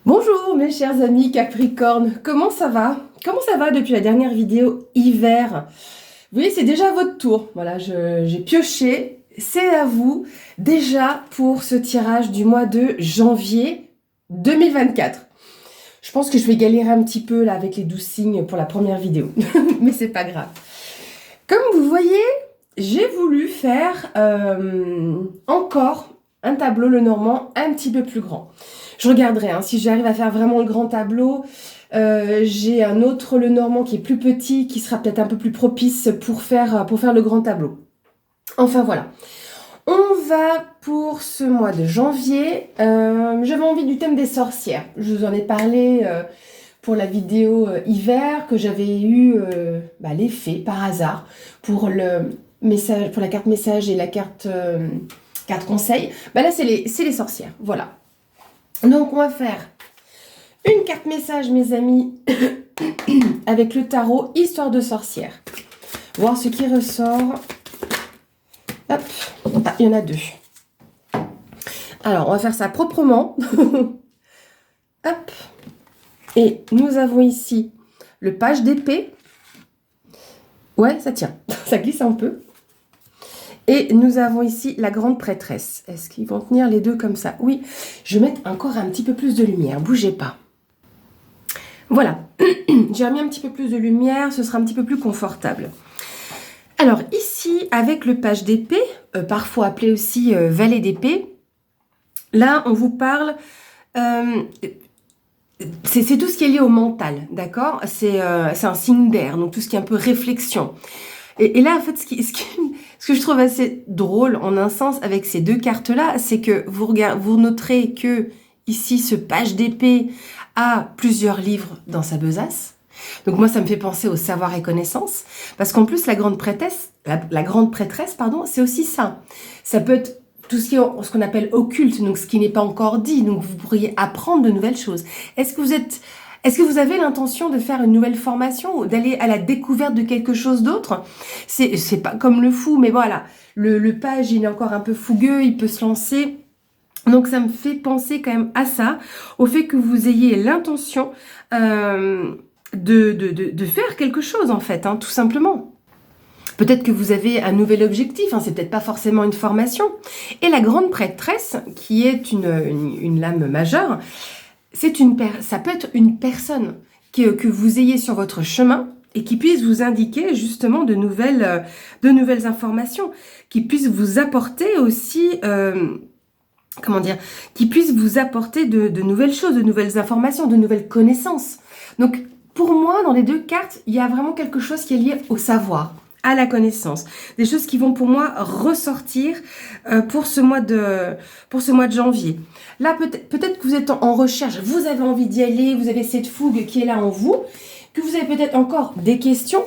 Bonjour mes chers amis Capricorne, comment ça va? Comment ça va depuis la dernière vidéo hiver? Vous voyez, c'est déjà votre tour. Voilà, j'ai pioché, c'est à vous déjà pour ce tirage du mois de janvier 2024. Je pense que je vais galérer un petit peu là avec les 12 signes pour la première vidéo, mais c'est pas grave. Comme vous voyez, j'ai voulu faire encore un tableau Lenormand un petit peu plus grand. Je regarderai si j'arrive à faire vraiment le grand tableau. J'ai un autre Lenormand qui est plus petit, qui sera peut-être un peu plus propice pour faire le grand tableau. Enfin voilà. On va pour ce mois de janvier. J'avais envie du thème des sorcières. Je vous en ai parlé pour la vidéo hiver que j'avais eu l'effet par hasard pour le message, pour la carte message et la carte conseil. Là c'est les sorcières. Voilà. Donc on va faire une carte message, mes amis, avec le tarot Histoire de sorcière. Voir ce qui ressort. Hop, il y en a deux. Alors, on va faire ça proprement. Hop. Et nous avons ici le page d'épée. Ouais, ça tient. Ça glisse un peu. Et nous avons ici la grande prêtresse. Est-ce qu'ils vont tenir les deux comme ça? Oui, je vais mettre encore un petit peu plus de lumière. Bougez pas. Voilà. J'ai remis un petit peu plus de lumière. Ce sera un petit peu plus confortable. Alors ici, avec le page d'épée, parfois appelé aussi valet d'épée, là, on vous parle... c'est tout ce qui est lié au mental, d'accord? C'est un signe d'air, donc tout ce qui est un peu réflexion. Et là, en fait, ce que je trouve assez drôle, en un sens, avec ces deux cartes-là, c'est que vous noterez que ici, ce page d'épée a plusieurs livres dans sa besace. Donc moi, ça me fait penser au savoir et connaissance, parce qu'en plus, la grande prêtresse, c'est aussi ça. Ça peut être tout ce qui est ce qu'on appelle occulte, donc ce qui n'est pas encore dit, donc vous pourriez apprendre de nouvelles choses. Est-ce que vous avez l'intention de faire une nouvelle formation ou d'aller à la découverte de quelque chose d'autre? C'est pas comme le fou, mais voilà, le page, il est encore un peu fougueux, il peut se lancer. Donc ça me fait penser quand même à ça, au fait que vous ayez l'intention de faire quelque chose en fait, tout simplement. Peut-être que vous avez un nouvel objectif, c'est peut-être pas forcément une formation. Et la grande prêtresse, qui est une lame majeure, ça peut être une personne que vous ayez sur votre chemin et qui puisse vous indiquer justement de nouvelles informations, qui puisse vous apporter aussi... qui puisse vous apporter de nouvelles choses, de nouvelles informations, de nouvelles connaissances. Donc, pour moi, dans les deux cartes, il y a vraiment quelque chose qui est lié au savoir, à la connaissance. Des choses qui vont pour moi ressortir pour ce mois de janvier. Là, peut-être que vous êtes en recherche, vous avez envie d'y aller, vous avez cette fougue qui est là en vous, que vous avez peut-être encore des questions.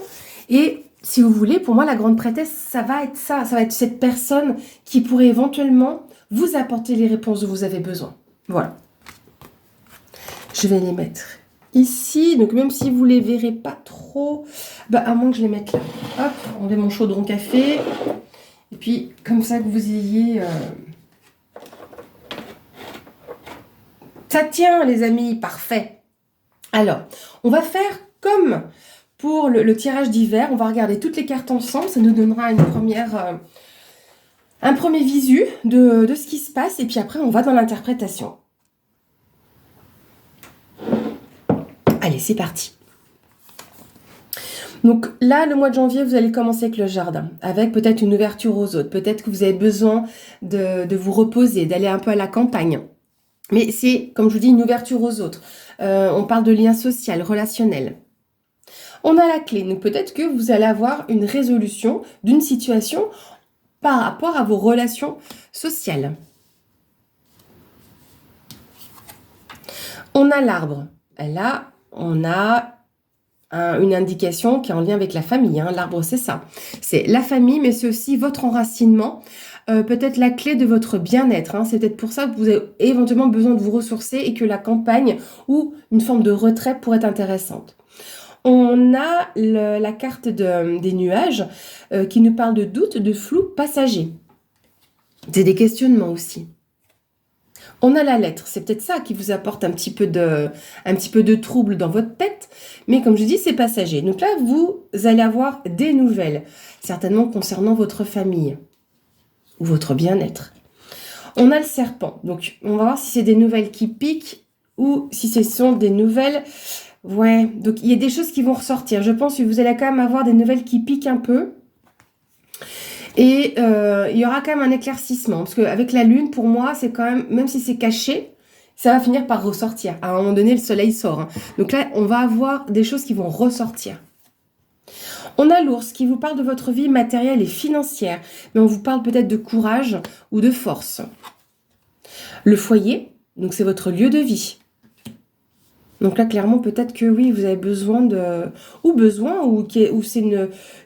Et si vous voulez, pour moi, la grande prêtresse, ça va être ça. Ça va être cette personne qui pourrait éventuellement vous apporter les réponses dont vous avez besoin. Voilà. Je vais les mettre ici. Donc, même si vous ne les verrez pas trop, à moins que je les mette là. Hop, on met mon chaudron café. Et puis, comme ça que vous ayez... Ça tient, les amis, parfait. Alors, on va faire comme pour le tirage d'hiver. On va regarder toutes les cartes ensemble. Ça nous donnera un premier visu de ce qui se passe. Et puis après, on va dans l'interprétation. Allez, c'est parti. Donc là, le mois de janvier, vous allez commencer avec le jardin, avec peut-être une ouverture aux autres. Peut-être que vous avez besoin de vous reposer, d'aller un peu à la campagne. Mais c'est, comme je vous dis, une ouverture aux autres. On parle de lien social, relationnel. On a la clé. Donc peut-être que vous allez avoir une résolution d'une situation par rapport à vos relations sociales. On a l'arbre. Là, on a une indication qui est en lien avec la famille. L'arbre, c'est ça. C'est la famille, mais c'est aussi votre enracinement. Peut-être la clé de votre bien-être. C'est peut-être pour ça que vous avez éventuellement besoin de vous ressourcer et que la campagne ou une forme de retrait pourrait être intéressante. On a la carte des nuages qui nous parle de doute, de flou passager. C'est des questionnements aussi. On a la lettre, c'est peut-être ça qui vous apporte un petit peu de trouble dans votre tête, mais comme je dis, c'est passager. Donc là, vous allez avoir des nouvelles, certainement concernant votre famille ou votre bien-être. On a le serpent, donc on va voir si c'est des nouvelles qui piquent ou si ce sont des nouvelles... Ouais, donc il y a des choses qui vont ressortir. Je pense que vous allez quand même avoir des nouvelles qui piquent un peu. Et il y aura quand même un éclaircissement. Parce qu'avec la lune, pour moi, c'est quand même si c'est caché, ça va finir par ressortir. À un moment donné, le soleil sort. Hein. Donc là, on va avoir des choses qui vont ressortir. On a l'ours qui vous parle de votre vie matérielle et financière. Mais on vous parle peut-être de courage ou de force. Le foyer, donc c'est votre lieu de vie. Donc là, clairement, peut-être que oui, vous avez besoin ou c'est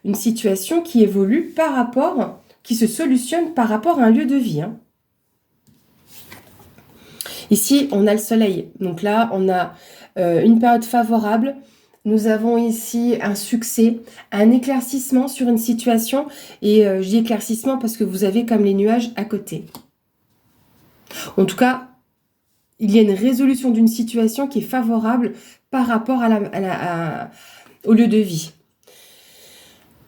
une situation qui évolue par rapport, qui se solutionne par rapport à un lieu de vie. Hein. Ici, on a le soleil. Donc là, on a une période favorable. Nous avons ici un succès, un éclaircissement sur une situation. Et je dis éclaircissement parce que vous avez comme les nuages à côté. En tout cas, il y a une résolution d'une situation qui est favorable par rapport au lieu de vie.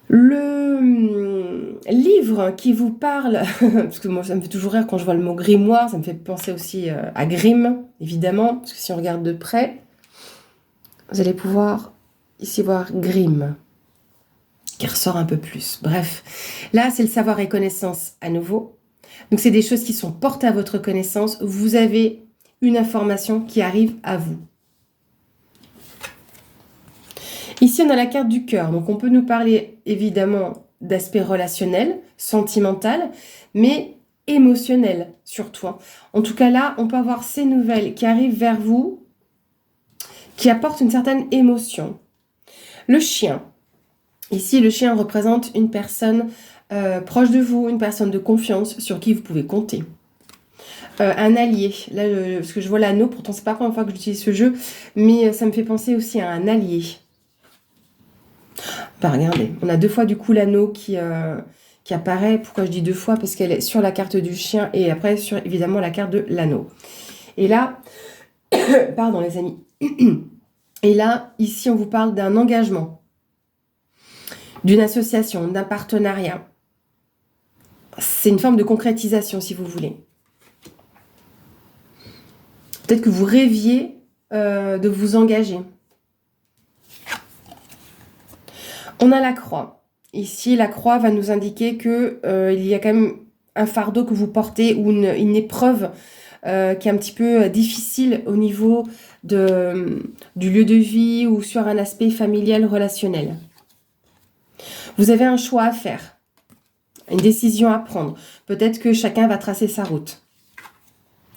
Le livre qui vous parle, parce que moi ça me fait toujours rire quand je vois le mot grimoire, ça me fait penser aussi à Grimm, évidemment, parce que si on regarde de près, vous allez pouvoir ici voir Grimm, qui ressort un peu plus. Bref, là c'est le savoir et connaissance à nouveau. Donc c'est des choses qui sont portées à votre connaissance. Vous avez une information qui arrive à vous. Ici, on a la carte du cœur. Donc, on peut nous parler évidemment d'aspect relationnel, sentimental, mais émotionnel surtout. En tout cas, là, on peut avoir ces nouvelles qui arrivent vers vous, qui apportent une certaine émotion. Le chien. Ici, le chien représente une personne proche de vous, une personne de confiance sur qui vous pouvez compter. Un allié, là parce que je vois l'anneau, pourtant c'est pas la première fois que j'utilise ce jeu, mais ça me fait penser aussi à un allié. Bah regardez, on a deux fois du coup l'anneau qui apparaît. Pourquoi je dis deux fois? Parce qu'elle est sur la carte du chien et après sur évidemment la carte de l'anneau. Et là, pardon les amis, et là ici on vous parle d'un engagement, d'une association, d'un partenariat. C'est une forme de concrétisation si vous voulez. Peut-être que vous rêviez de vous engager. On a la croix. Ici, la croix va nous indiquer que il y a quand même un fardeau que vous portez ou une épreuve qui est un petit peu difficile au niveau du lieu de vie ou sur un aspect familial, relationnel. Vous avez un choix à faire, une décision à prendre. Peut-être que chacun va tracer sa route.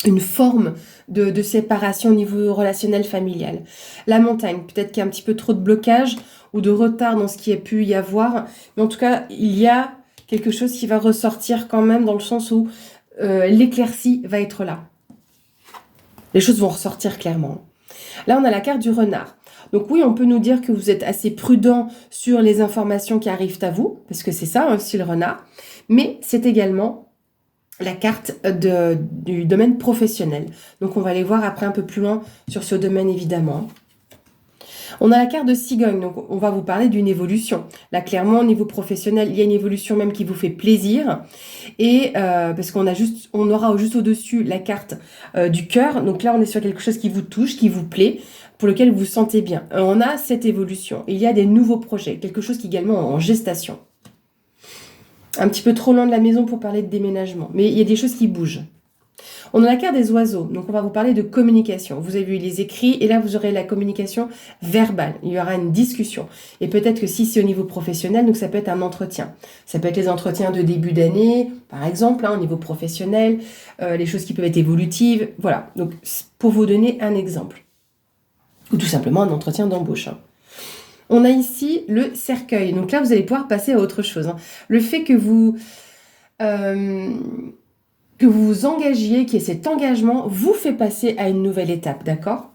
Une forme de séparation au niveau relationnel familial. La montagne, peut-être qu'il y a un petit peu trop de blocage ou de retard dans ce qui a pu y avoir. Mais en tout cas, il y a quelque chose qui va ressortir quand même dans le sens où l'éclaircie va être là. Les choses vont ressortir clairement. Là, on a la carte du renard. Donc oui, on peut nous dire que vous êtes assez prudent sur les informations qui arrivent à vous, parce que c'est ça aussi le renard. Mais c'est également la carte du domaine professionnel. Donc on va aller voir après un peu plus loin sur ce domaine évidemment. On a la carte de cigogne, donc on va vous parler d'une évolution. Là clairement au niveau professionnel, il y a une évolution même qui vous fait plaisir. Et parce qu'on aura juste au-dessus la carte du cœur. Donc là on est sur quelque chose qui vous touche, qui vous plaît, pour lequel vous vous sentez bien. On a cette évolution. Il y a des nouveaux projets, quelque chose qui est également en gestation. Un petit peu trop loin de la maison pour parler de déménagement. Mais il y a des choses qui bougent. On a la carte des oiseaux. Donc, on va vous parler de communication. Vous avez vu les écrits et là, vous aurez la communication verbale. Il y aura une discussion. Et peut-être que si c'est au niveau professionnel, donc ça peut être un entretien. Ça peut être les entretiens de début d'année, par exemple, au niveau professionnel, les choses qui peuvent être évolutives. Voilà. Donc, pour vous donner un exemple. Ou tout simplement un entretien d'embauche. On a ici le cercueil. Donc là, vous allez pouvoir passer à autre chose. Le fait que vous vous engagiez, qu'il y ait cet engagement, vous fait passer à une nouvelle étape, d'accord?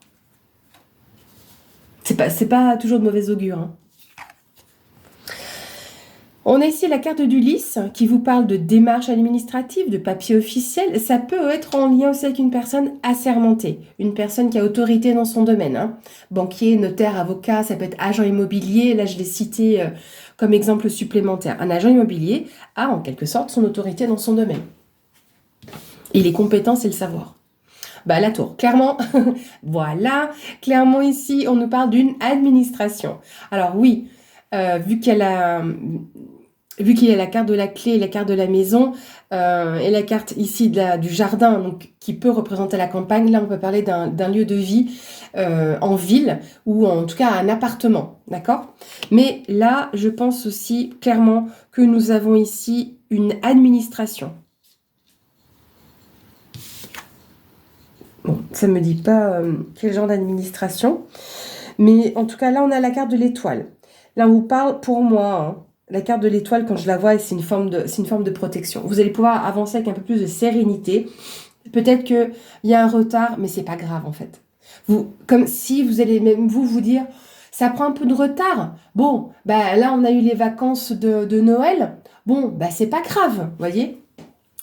C'est pas toujours de mauvais augure. On a ici la carte d'Ulysse qui vous parle de démarches administratives, de papiers officiels. Ça peut être en lien aussi avec une personne assermentée, une personne qui a autorité dans son domaine, hein. Banquier, notaire, avocat, ça peut être agent immobilier. Là, je l'ai cité comme exemple supplémentaire. Un agent immobilier a en quelque sorte son autorité dans son domaine. Et les compétences et le savoir. Bah, la tour, clairement, voilà, clairement ici, on nous parle d'une administration. Alors oui, vu qu'il y a la carte de la clé et la carte de la maison, et la carte ici du jardin, donc, qui peut représenter la campagne, là on peut parler d'un lieu de vie en ville, ou en tout cas un appartement, d'accord? Mais là, je pense aussi clairement que nous avons ici une administration. Bon, ça ne me dit pas quel genre d'administration. Mais en tout cas, là, on a la carte de l'étoile. Là, on vous parle, pour moi, hein, la carte de l'étoile, quand je la vois, c'est une forme de protection. Vous allez pouvoir avancer avec un peu plus de sérénité. Peut-être qu'il y a un retard, mais c'est pas grave, en fait. Comme si vous allez même vous dire, ça prend un peu de retard. Bon, bah là, on a eu les vacances de Noël. Bon, bah c'est pas grave, vous voyez.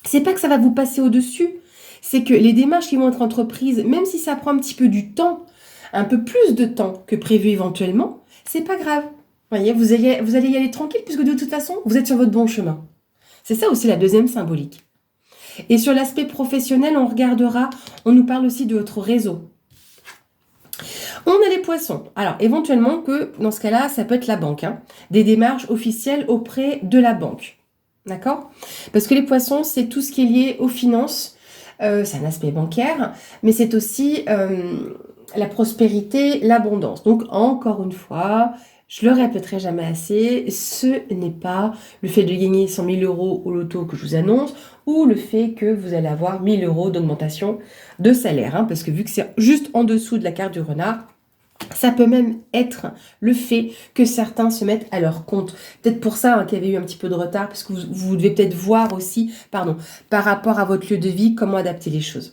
C'est pas que ça va vous passer au-dessus. C'est que les démarches qui vont être entreprises, même si ça prend un petit peu du temps, un peu plus de temps que prévu éventuellement, c'est pas grave. Voyez, vous allez y aller tranquille puisque de toute façon, vous êtes sur votre bon chemin. C'est ça aussi la deuxième symbolique. Et sur l'aspect professionnel, on nous parle aussi de votre réseau. On a les poissons. Alors, éventuellement que, dans ce cas-là, ça peut être la banque, hein, des démarches officielles auprès de la banque. D'accord? Parce que les poissons, c'est tout ce qui est lié aux finances. C'est un aspect bancaire, mais c'est aussi la prospérité, l'abondance. Donc, encore une fois, je le répéterai jamais assez, ce n'est pas le fait de gagner 100 000 euros au loto que je vous annonce, ou le fait que vous allez avoir 1 000 euros d'augmentation de salaire, hein, parce que vu que c'est juste en dessous de la carte du renard, ça peut même être le fait que certains se mettent à leur compte. Peut-être pour ça, hein, qu'il y avait eu un petit peu de retard, parce que vous devez peut-être voir aussi, par rapport à votre lieu de vie, comment adapter les choses.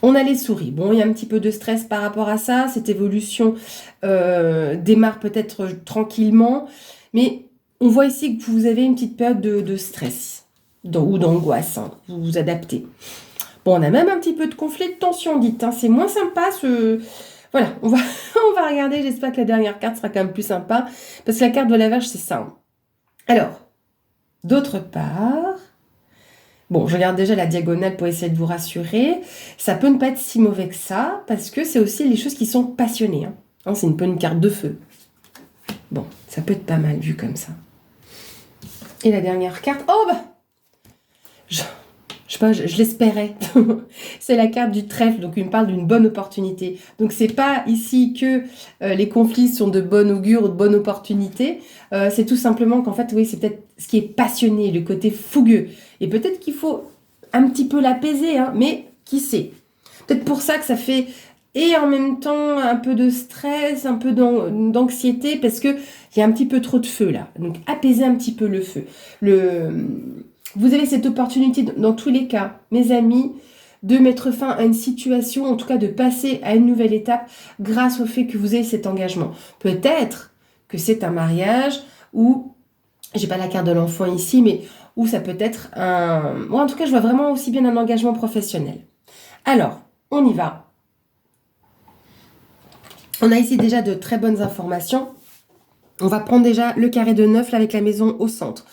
On a les souris. Bon, il y a un petit peu de stress par rapport à ça. Cette évolution démarre peut-être tranquillement, mais on voit ici que vous avez une petite période de stress ou d'angoisse, hein. Vous vous adaptez. Bon, on a même un petit peu de conflit, de tension, dites, hein. C'est moins sympa Voilà, on va regarder. J'espère que la dernière carte sera quand même plus sympa, parce que la carte de la Vierge, c'est ça, hein. Alors, d'autre part, bon, je regarde déjà la diagonale pour essayer de vous rassurer. Ça peut ne pas être si mauvais que ça, parce que c'est aussi les choses qui sont passionnées, hein. Hein, c'est un peu une carte de feu. Bon, ça peut être pas mal vu comme ça. Et la dernière carte, oh bah je sais pas, je l'espérais. C'est la carte du trèfle, donc il me parle d'une bonne opportunité. Donc c'est pas ici que les conflits sont de bon augure ou de bonne opportunité. C'est tout simplement qu'en fait, oui, c'est peut-être ce qui est passionné, le côté fougueux. Et peut-être qu'il faut un petit peu l'apaiser, hein, mais qui sait. Peut-être pour ça que ça fait, et en même temps, un peu de stress, un peu d'anxiété, parce qu'il y a un petit peu trop de feu là. Donc apaiser un petit peu le feu. Vous avez cette opportunité, dans tous les cas, mes amis, de mettre fin à une situation, en tout cas de passer à une nouvelle étape grâce au fait que vous ayez cet engagement. Peut-être que c'est un mariage ou, j'ai pas la carte de l'enfant ici, mais où ça peut être en tout cas, je vois vraiment aussi bien un engagement professionnel. Alors, on y va. On a ici déjà de très bonnes informations. On va prendre déjà le carré de 9 là, avec la maison au centre.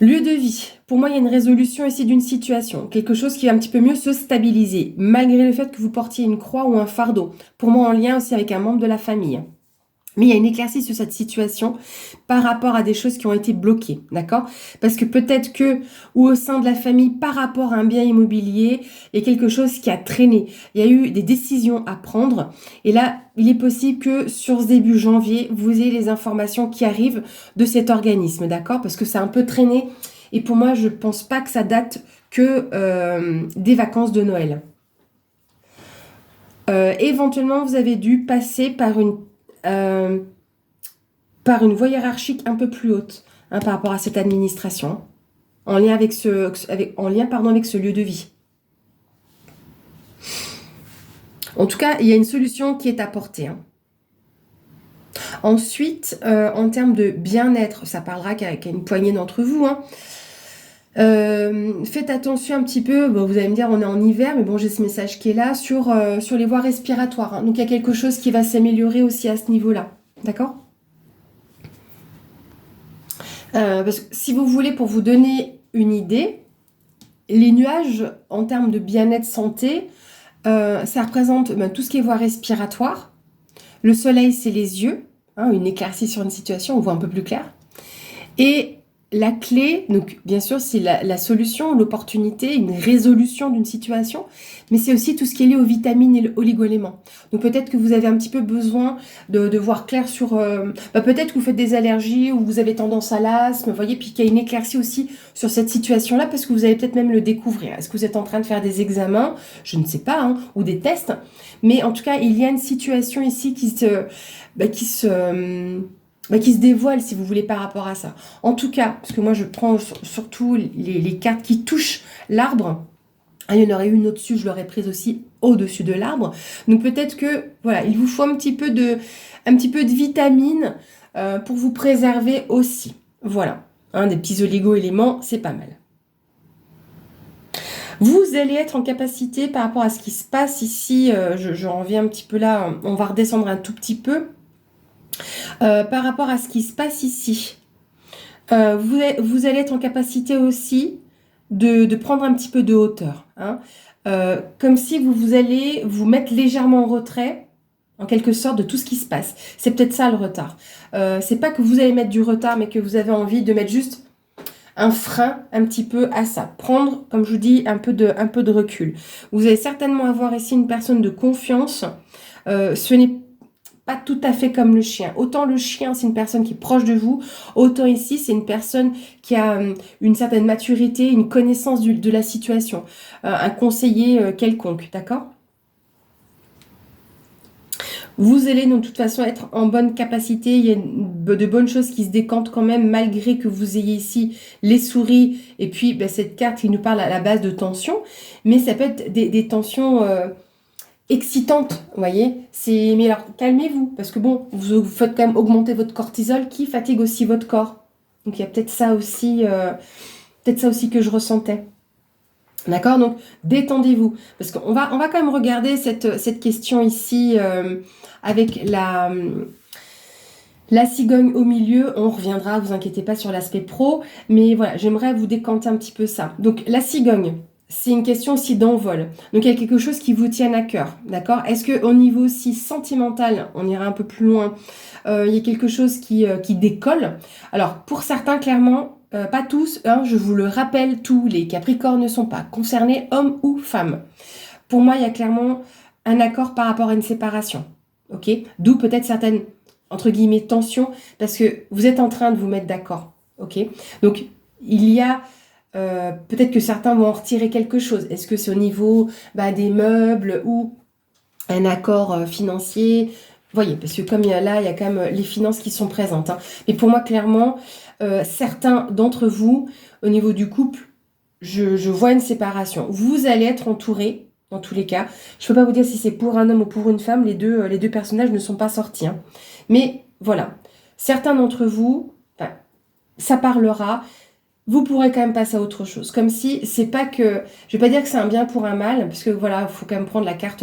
Lieu de vie. Pour moi, il y a une résolution ici d'une situation, quelque chose qui va un petit peu mieux se stabiliser, malgré le fait que vous portiez une croix ou un fardeau. Pour moi, en lien aussi avec un membre de la famille. Mais il y a une éclaircie sur cette situation par rapport à des choses qui ont été bloquées, d'accord? Parce que peut-être que, ou au sein de la famille, par rapport à un bien immobilier, il y a quelque chose qui a traîné. Il y a eu des décisions à prendre. Et là, il est possible que sur ce début janvier, vous ayez les informations qui arrivent de cet organisme, d'accord? Parce que c'est un peu traîné. Et pour moi, je ne pense pas que ça date que des vacances de Noël. Éventuellement, vous avez dû passer par une voie hiérarchique un peu plus haute, hein, par rapport à cette administration, en lien avec ce lieu de vie. En tout cas, il y a une solution qui est apportée, hein. Ensuite, en termes de bien-être, ça parlera qu'à une poignée d'entre vous, hein. Faites attention un petit peu, bon, vous allez me dire on est en hiver, mais bon j'ai ce message qui est là sur les voies respiratoires, hein. Donc il y a quelque chose qui va s'améliorer aussi à ce niveau-là, d'accord? Parce que si vous voulez, pour vous donner une idée, les nuages en termes de bien-être santé, ça représente tout ce qui est voie respiratoire. Le soleil, c'est les yeux, hein, une éclaircie sur une situation, on voit un peu plus clair. Et la clé, donc bien sûr, c'est la solution, l'opportunité, une résolution d'une situation, mais c'est aussi tout ce qui est lié aux vitamines et aux oligo-éléments. Donc peut-être que vous avez un petit peu besoin de voir clair sur... peut-être que vous faites des allergies ou vous avez tendance à l'asthme, vous voyez, puis qu'il y a une éclaircie aussi sur cette situation-là, parce que vous allez peut-être même le découvrir. Est-ce que vous êtes en train de faire des examens? Je ne sais pas, hein, ou des tests, mais en tout cas, il y a une situation ici qui se dévoile, si vous voulez, par rapport à ça. En tout cas, parce que moi, je prends surtout les cartes qui touchent l'arbre. Ah, il y en aurait une au-dessus, je l'aurais prise aussi au-dessus de l'arbre. Donc peut-être que, voilà, il vous faut un petit peu de vitamines pour vous préserver aussi. Voilà, hein, des petits oligo-éléments, c'est pas mal. Vous allez être en capacité, par rapport à ce qui se passe ici, je reviens un petit peu là, on va redescendre un tout petit peu. Par rapport à ce qui se passe ici, vous allez être en capacité aussi de prendre un petit peu de hauteur, hein. Comme si vous allez vous mettre légèrement en retrait, en quelque sorte, de tout ce qui se passe. C'est peut-être ça le retard. C'est pas que vous allez mettre du retard, mais que vous avez envie de mettre juste un frein un petit peu à ça. Prendre, comme je vous dis, un peu de recul. Vous allez certainement avoir ici une personne de confiance. Ce n'est pas tout à fait comme le chien. Autant le chien, c'est une personne qui est proche de vous, autant ici, c'est une personne qui a une certaine maturité, une connaissance de la situation, un conseiller quelconque, d'accord? Vous allez de toute façon être en bonne capacité, il y a de bonnes choses qui se décantent quand même, malgré que vous ayez ici les souris, et puis cette carte qui nous parle à la base de tension, mais ça peut être des tensions... excitante, vous voyez. Mais alors, calmez-vous, parce que bon, vous faites quand même augmenter votre cortisol qui fatigue aussi votre corps. Donc, il y a peut-être ça aussi que je ressentais. D'accord? Donc, détendez-vous. Parce qu'on va quand même regarder cette question ici avec la cigogne au milieu. On reviendra, vous inquiétez pas, sur l'aspect pro. Mais voilà, j'aimerais vous décanter un petit peu ça. Donc, la cigogne. C'est une question aussi d'envol. Donc, il y a quelque chose qui vous tienne à cœur, d'accord? Est-ce qu'au niveau aussi sentimental, on ira un peu plus loin, il y a quelque chose qui décolle? Alors, pour certains, clairement, pas tous, hein, je vous le rappelle, tous les Capricornes ne sont pas concernés, hommes ou femmes. Pour moi, il y a clairement un accord par rapport à une séparation, ok? D'où peut-être certaines, entre guillemets, tensions, parce que vous êtes en train de vous mettre d'accord, ok? Donc, il y a... peut-être que certains vont en retirer quelque chose. Est-ce que c'est au niveau des meubles ou un accord financier? Vous voyez, parce que comme il y a quand même les finances qui sont présentes, hein. Mais pour moi, clairement, certains d'entre vous, au niveau du couple, je vois une séparation. Vous allez être entourés, dans tous les cas. Je ne peux pas vous dire si c'est pour un homme ou pour une femme. Les deux personnages ne sont pas sortis, hein. Mais voilà, certains d'entre vous, ça parlera. Vous pourrez quand même passer à autre chose. Comme si c'est pas que... Je vais pas dire que c'est un bien pour un mal, parce que voilà, il faut quand même prendre la carte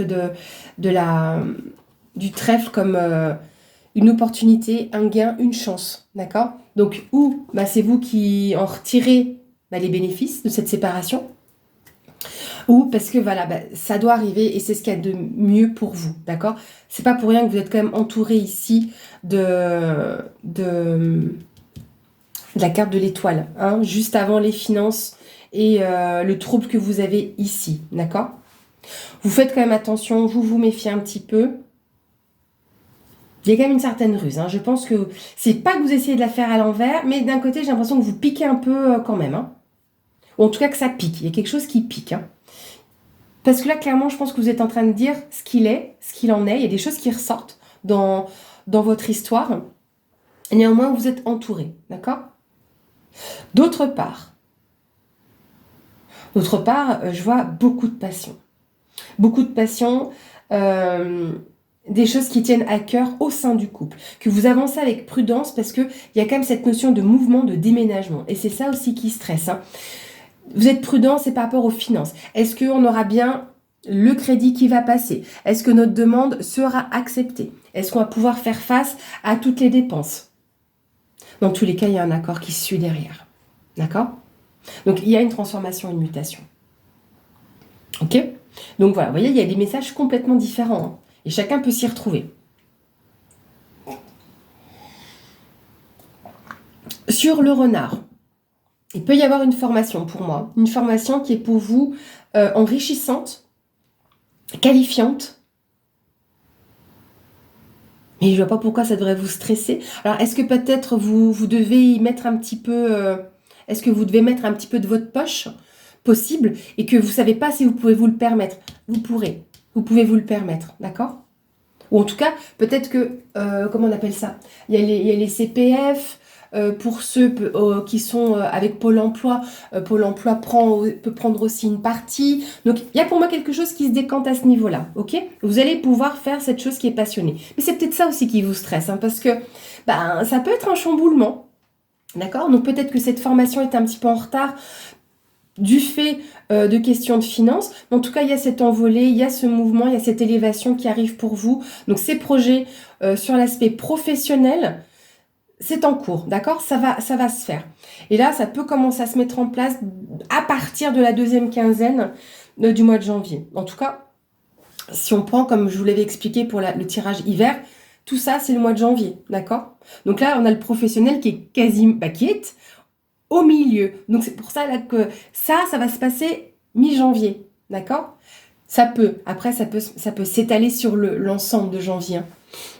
du trèfle comme une opportunité, un gain, une chance. D'accord? Donc, ou c'est vous qui en retirez les bénéfices de cette séparation, ou parce que voilà, ça doit arriver et c'est ce qu'il y a de mieux pour vous. D'accord? C'est pas pour rien que vous êtes quand même entouré ici de la carte de l'étoile, hein, juste avant les finances et le trouble que vous avez ici, d'accord? Vous faites quand même attention, vous méfiez un petit peu. Il y a quand même une certaine ruse, hein. Je pense que c'est pas que vous essayez de la faire à l'envers, mais d'un côté, j'ai l'impression que vous piquez un peu quand même, hein. Ou en tout cas que ça pique, il y a quelque chose qui pique, hein. Parce que là, clairement, je pense que vous êtes en train de dire ce qu'il est, ce qu'il en est. Il y a des choses qui ressortent dans votre histoire. Et néanmoins, vous êtes entouré, d'accord? D'autre part, je vois beaucoup de passion. Beaucoup de passion. des choses qui tiennent à cœur au sein du couple, que vous avancez avec prudence parce qu'il y a quand même cette notion de mouvement, de déménagement. Et c'est ça aussi qui stresse. Hein. Vous êtes prudent, c'est par rapport aux finances. Est-ce qu'on aura bien le crédit qui va passer? Est-ce que notre demande sera acceptée? Est-ce qu'on va pouvoir faire face à toutes les dépenses? Dans tous les cas, il y a un accord qui suit derrière. D'accord? Donc, il y a une transformation, une mutation. Ok? Donc voilà, vous voyez, il y a des messages complètement différents. Hein, et chacun peut s'y retrouver. Sur le renard, il peut y avoir une formation pour moi. Une formation qui est pour vous enrichissante, qualifiante. Mais je ne vois pas pourquoi ça devrait vous stresser. Alors, est-ce que peut-être vous devez y mettre un petit peu... est-ce que vous devez mettre un petit peu de votre poche possible et que vous ne savez pas si vous pouvez vous le permettre? Vous pourrez. Vous pouvez vous le permettre, d'accord? Ou en tout cas, peut-être que... comment on appelle ça? Il y a les CPF... pour ceux qui sont avec Pôle emploi, Pôle emploi peut prendre aussi une partie. Donc, il y a pour moi quelque chose qui se décante à ce niveau-là, ok? Vous allez pouvoir faire cette chose qui est passionnée. Mais c'est peut-être ça aussi qui vous stresse, hein, parce que ça peut être un chamboulement, d'accord? Donc, peut-être que cette formation est un petit peu en retard du fait de questions de finances. Mais en tout cas, il y a cette envolée, il y a ce mouvement, il y a cette élévation qui arrive pour vous. Donc, ces projets sur l'aspect professionnel, c'est en cours, d'accord? Ça va se faire. Et là, ça peut commencer à se mettre en place à partir de la deuxième quinzaine du mois de janvier. En tout cas, si on prend, comme je vous l'avais expliqué pour le tirage hiver, tout ça, c'est le mois de janvier, d'accord? Donc là, on a le professionnel qui est qui est au milieu. Donc c'est pour ça là, que ça va se passer mi-janvier, d'accord? Après, ça peut s'étaler sur l'ensemble de janvier. Hein.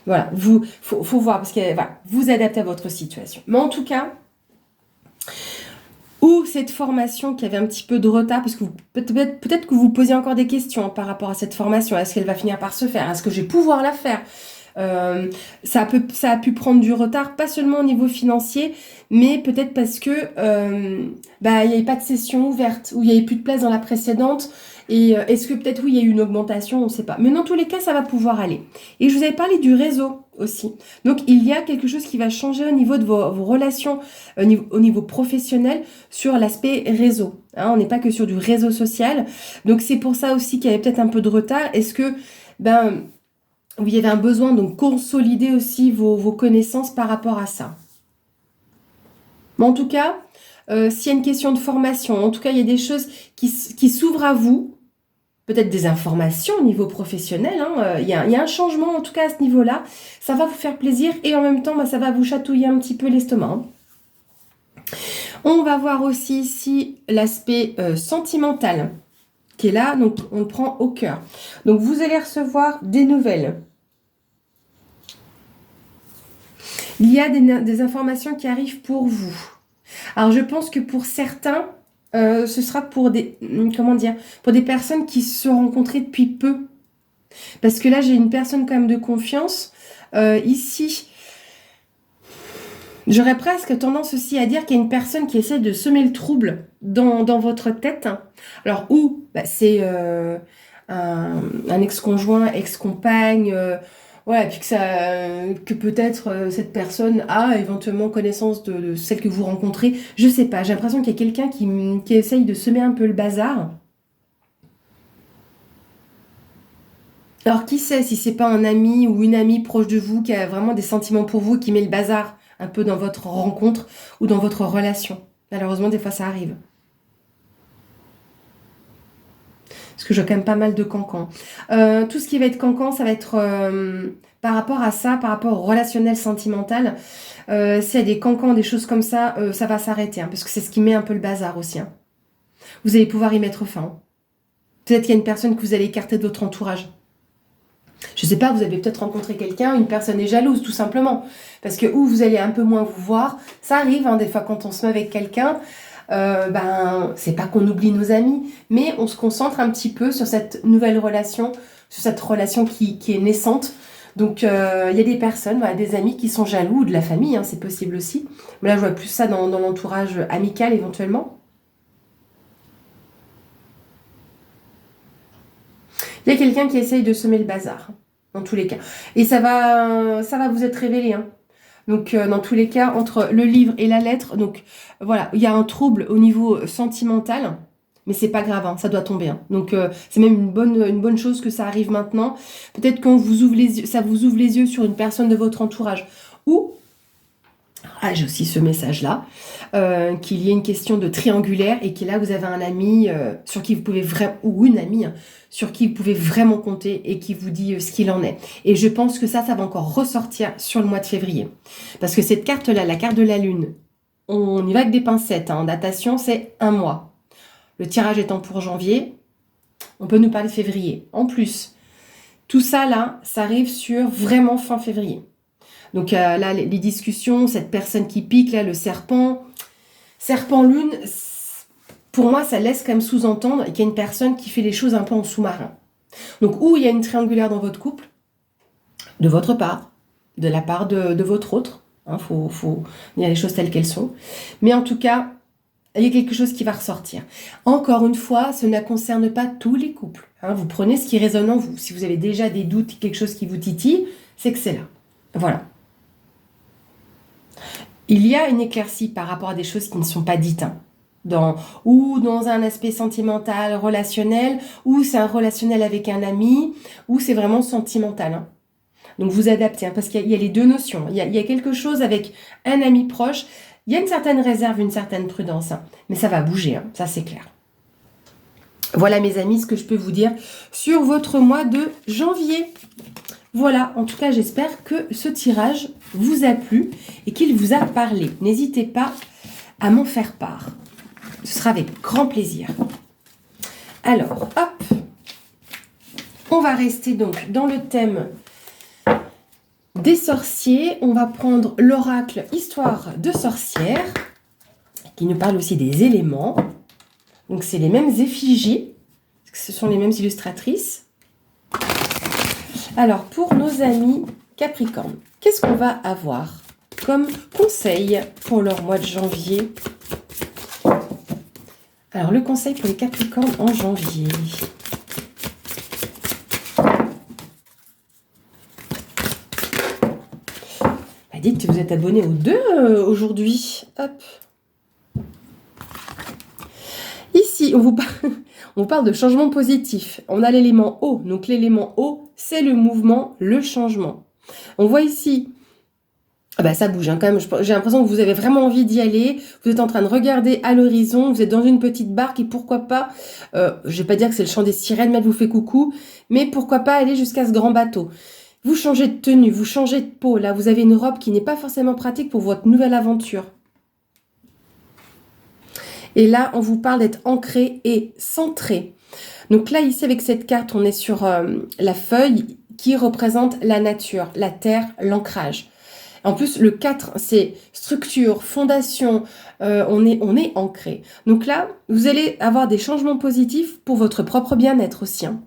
Voilà, faut voir, parce que vous adaptez à votre situation. Mais en tout cas, ou cette formation qui avait un petit peu de retard, parce que peut-être que vous posez encore des questions par rapport à cette formation. Est-ce qu'elle va finir par se faire? Est-ce que je vais pouvoir la faire? Ça a pu prendre du retard, pas seulement au niveau financier, mais peut-être parce que il n'y avait pas de session ouverte, ou il n'y avait plus de place dans la précédente. Et est-ce que peut-être, oui, il y a eu une augmentation, on ne sait pas. Mais dans tous les cas, ça va pouvoir aller. Et je vous avais parlé du réseau aussi. Donc, il y a quelque chose qui va changer au niveau de vos relations, au niveau professionnel, sur l'aspect réseau. Hein, on n'est pas que sur du réseau social. Donc, c'est pour ça aussi qu'il y avait peut-être un peu de retard. Est-ce que, il y avait un besoin de consolider aussi vos connaissances par rapport à ça? Mais en tout cas, s'il y a une question de formation, en tout cas, il y a des choses qui s'ouvrent à vous, peut-être des informations au niveau professionnel. Hein, il y a un changement, en tout cas, à ce niveau-là. Ça va vous faire plaisir et en même temps, ça va vous chatouiller un petit peu l'estomac. Hein. On va voir aussi ici l'aspect sentimental qui est là, donc on le prend au cœur. Donc, vous allez recevoir des nouvelles. Il y a des informations qui arrivent pour vous. Alors, je pense que pour certains, ce sera pour pour des personnes qui se sont rencontrées depuis peu. Parce que là, j'ai une personne quand même de confiance. Ici, j'aurais presque tendance aussi à dire qu'il y a une personne qui essaie de semer le trouble dans votre tête. Alors, c'est un ex-conjoint, ex-compagne... Voilà, puis que peut-être cette personne a éventuellement connaissance de celle que vous rencontrez. Je sais pas, j'ai l'impression qu'il y a quelqu'un qui essaye de semer un peu le bazar. Alors qui sait si c'est pas un ami ou une amie proche de vous qui a vraiment des sentiments pour vous et qui met le bazar un peu dans votre rencontre ou dans votre relation. Malheureusement, des fois ça arrive. Parce que j'ai quand même pas mal de cancans. Tout ce qui va être cancan, ça va être par rapport à ça, par rapport au relationnel sentimental. S'il y a des cancans, des choses comme ça va s'arrêter. Hein, parce que c'est ce qui met un peu le bazar aussi. Hein. Vous allez pouvoir y mettre fin. Hein. Peut-être qu'il y a une personne que vous allez écarter de votre entourage. Je sais pas, vous avez peut-être rencontré quelqu'un, une personne est jalouse, tout simplement. Parce que vous allez un peu moins vous voir. Ça arrive, hein, des fois, quand on se met avec quelqu'un... c'est pas qu'on oublie nos amis, mais on se concentre un petit peu sur cette nouvelle relation, sur cette relation qui est naissante. Donc, il y a des personnes, des amis qui sont jaloux, ou de la famille, hein, c'est possible aussi. Mais là, je vois plus ça dans l'entourage amical, éventuellement. Il y a quelqu'un qui essaye de semer le bazar. dans tous les cas. Et ça va vous être révélé, hein. Donc, dans tous les cas, entre le livre et la lettre, donc voilà, il y a un trouble au niveau sentimental, mais c'est pas grave, hein, ça doit tomber, hein. Donc, c'est même une bonne chose que ça arrive maintenant. Peut-être qu'on vous ouvre les yeux, ça vous ouvre les yeux sur une personne de votre entourage. Ou, j'ai aussi ce message-là, qu'il y ait une question de triangulaire et que là, vous avez un ami sur qui vous pouvez vraiment, ou une amie, hein, sur qui vous pouvez vraiment compter et qui vous dit ce qu'il en est. Et je pense que ça va encore ressortir sur le mois de février. Parce que cette carte-là, la carte de la Lune, on y va avec des pincettes, hein. En datation, c'est un mois. Le tirage étant pour janvier, on peut nous parler de février. En plus, tout ça, là, ça arrive sur vraiment fin février. Donc là, les discussions, cette personne qui pique, là, le serpent lune, pour moi, ça laisse quand même sous-entendre qu'il y a une personne qui fait les choses un peu en sous-marin. Donc, où il y a une triangulaire dans votre couple, de votre part, de la part de votre autre, hein, faut dire les choses telles qu'elles sont. Mais en tout cas, il y a quelque chose qui va ressortir. Encore une fois, ce ne concerne pas tous les couples, hein. Vous prenez ce qui résonne en vous. Si vous avez déjà des doutes, quelque chose qui vous titille, c'est que c'est là. Voilà. Il y a une éclaircie par rapport à des choses qui ne sont pas dites, hein. Dans un aspect sentimental, relationnel, ou c'est un relationnel avec un ami, ou c'est vraiment sentimental, hein. Donc vous adaptez, hein, parce qu'il y a les deux notions. Il y a quelque chose avec un ami proche, il y a une certaine réserve, une certaine prudence, hein, mais ça va bouger, hein, ça c'est clair. Voilà mes amis, ce que je peux vous dire sur votre mois de janvier. Voilà, en tout cas, j'espère que ce tirage vous a plu et qu'il vous a parlé. N'hésitez pas à m'en faire part. Ce sera avec grand plaisir. Alors, hop, on va rester donc dans le thème des sorciers. On va prendre l'oracle Histoire de sorcière, qui nous parle aussi des éléments. Donc, c'est les mêmes effigies, ce sont les mêmes illustratrices. Alors, pour nos amis Capricorne, qu'est-ce qu'on va avoir comme conseil pour leur mois de janvier? Alors, le conseil pour les Capricornes en janvier. Bah, dites que vous êtes abonné aux deux aujourd'hui. Hop. Ici, on vous parle de changement positif. On a l'élément eau. Donc, l'élément eau, c'est le mouvement, le changement. On voit ici, ça bouge, hein, quand même. J'ai l'impression que vous avez vraiment envie d'y aller. Vous êtes en train de regarder à l'horizon. Vous êtes dans une petite barque et pourquoi pas, je vais pas dire que c'est le chant des sirènes, mais elle vous fait coucou. Mais pourquoi pas aller jusqu'à ce grand bateau. Vous changez de tenue, vous changez de peau. Là, vous avez une robe qui n'est pas forcément pratique pour votre nouvelle aventure. Et là, on vous parle d'être ancré et centré. Donc là, ici, avec cette carte, on est sur la feuille qui représente la nature, la terre, l'ancrage. En plus, le 4, c'est structure, fondation, on est ancré. Donc là, vous allez avoir des changements positifs pour votre propre bien-être aussi, hein.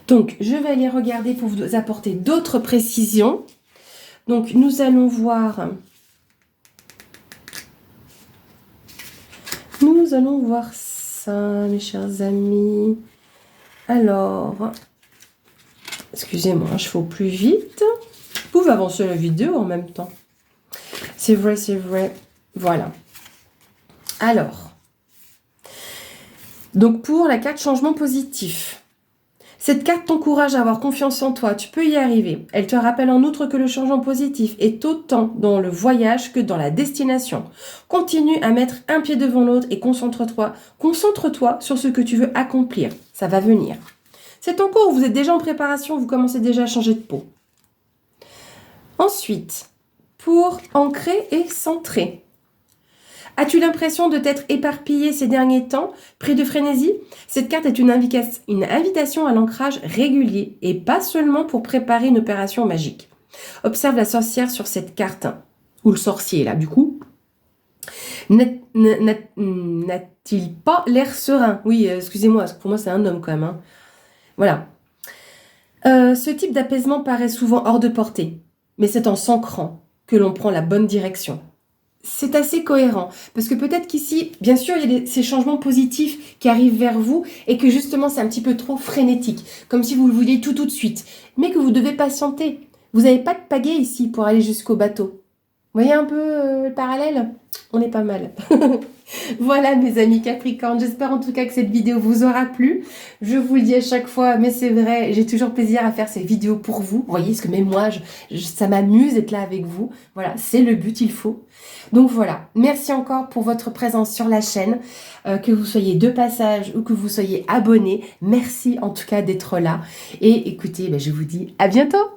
Donc, je vais aller regarder pour vous apporter d'autres précisions. Donc, nous allons voir... Nous allons voir ça, mes chers amis. Alors, excusez-moi, je fais au plus vite. Vous pouvez avancer la vidéo en même temps. C'est vrai, c'est vrai. Voilà. Alors, donc pour la carte changement positif, cette carte t'encourage à avoir confiance en toi, tu peux y arriver. Elle te rappelle en outre que le changement positif est autant dans le voyage que dans la destination. Continue à mettre un pied devant l'autre et concentre-toi sur ce que tu veux accomplir. Ça va venir. C'est en cours, vous êtes déjà en préparation, vous commencez déjà à changer de peau. Ensuite, pour ancrer et centrer. As-tu l'impression de t'être éparpillé ces derniers temps, pris de frénésie? Cette carte est une invitation à l'ancrage régulier et pas seulement pour préparer une opération magique. Observe la sorcière sur cette carte, ou le sorcier là du coup. N'a-t-il pas l'air serein? Oui, excusez-moi, parce que pour moi c'est un homme quand même, hein. Voilà. Ce type d'apaisement paraît souvent hors de portée, mais c'est en s'ancrant que l'on prend la bonne direction. c'est assez cohérent. Parce que peut-être qu'ici, bien sûr, il y a ces changements positifs qui arrivent vers vous et que justement, c'est un petit peu trop frénétique. Comme si vous le vouliez tout de suite. Mais que vous devez patienter. Vous n'avez pas de pagaie ici pour aller jusqu'au bateau. Vous voyez un peu le parallèle? On est pas mal. Voilà mes amis Capricorne, j'espère en tout cas que cette vidéo vous aura plu. Je vous le dis à chaque fois, mais c'est vrai, j'ai toujours plaisir à faire ces vidéos pour vous. Vous voyez, parce que même moi, ça m'amuse d'être là avec vous. Voilà, c'est le but, il faut. Donc voilà, merci encore pour votre présence sur la chaîne. Que vous soyez de passage ou que vous soyez abonné, merci en tout cas d'être là. Et écoutez, je vous dis à bientôt.